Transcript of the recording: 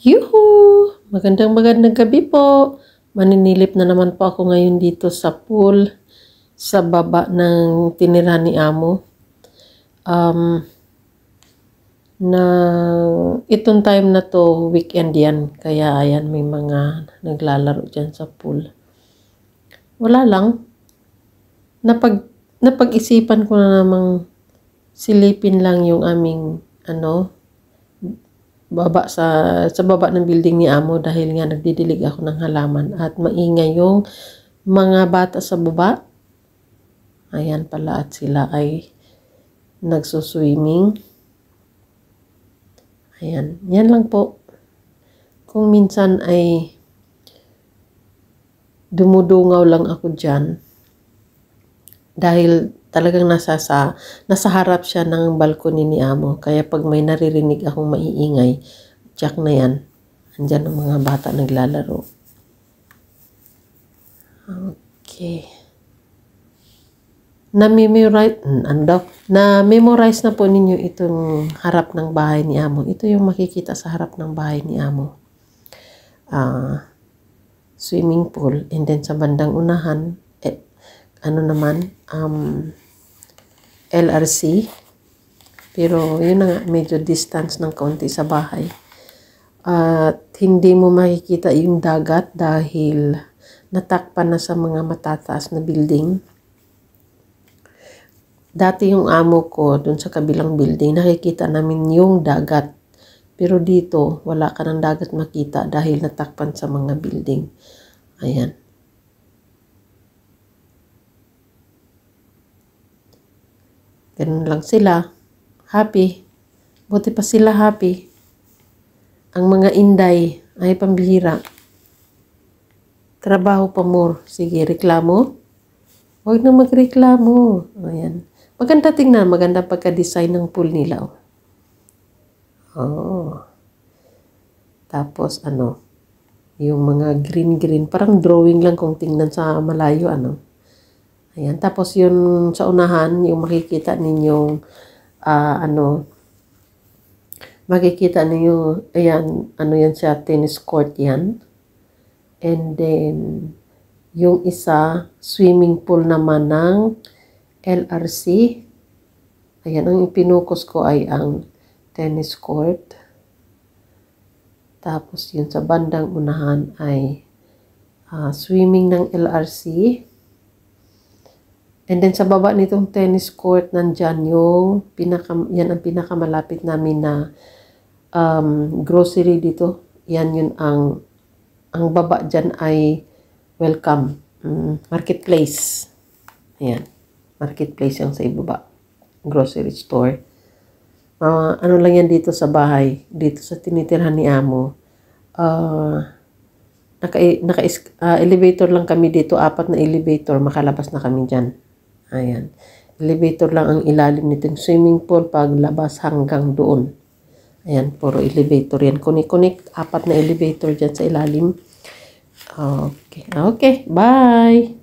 Yuhu! Magandang gabi po. Maninilip na naman po ako ngayon dito sa pool sa baba ng tinirahan ni Amo. Na itong time na to, weekend yan. Kaya ayan, may mga naglalaro dyan sa pool. Wala lang. Napag-isipan ko na namang silipin lang yung aming baba sa baba ng building ni Amo dahil nga nagdidilig ako ng halaman at maingay yung mga bata sa baba. Ayan pala at sila ay nagsuswimming. Ayan, yan lang po. Kung minsan ay dumudungaw lang ako dyan dahil talagang nasa harap siya ng balcony ni Amo. Kaya pag may naririnig akong maiingay, check na yan. Andyan ang mga bata naglalaro. Okay. Na-memorize na po ninyo itong harap ng bahay ni Amo. Ito yung makikita sa harap ng bahay ni Amo. Swimming pool. And then sa bandang unahan, LRC. Pero yun na nga, medyo distance ng kaunti sa bahay. At hindi mo makikita yung dagat dahil natakpan na sa mga matataas na building. Dati yung amo ko dun sa kabilang building, nakikita namin yung dagat. Pero dito, wala ka ng dagat makita dahil natakpan sa mga building. Ayan. Ganun lang sila. Happy. Buti pa sila happy. Ang mga inday ay pambihira. Trabaho pa more. Sige, reklamo. Huwag na magreklamo. Ayan. Maganda tingnan. Maganda pagka-design ng pool nila. Oh. Tapos, yung mga green-green. Parang drawing lang kung tingnan sa malayo, Ayan. Tapos, yun sa unahan, yung makikita ninyong, makikita ninyo, ayan, yan siya, tennis court yan. And then, yung isa, swimming pool naman ng LRC. Ayan, ang ipinukos ko ay ang tennis court. Tapos yun sa bandang unahan ay swimming ng LRC. And then sa baba nitong tennis court, nandyan yung yan ang pinakamalapit namin na grocery dito. Yan yun ang baba dyan ay welcome. Marketplace. Ayan. Marketplace yung sa ibaba. Grocery store. Ano lang yan dito sa bahay. Dito sa tinitirhan ni Amo. Elevator lang kami dito. 4 na elevator. Makalabas na kami dyan. Ayan. Elevator lang ang ilalim nitong swimming pool paglabas hanggang doon. Ayan. Puro elevator yan. Connect. 4 na elevator dyan sa ilalim. Okay. Okay. Bye!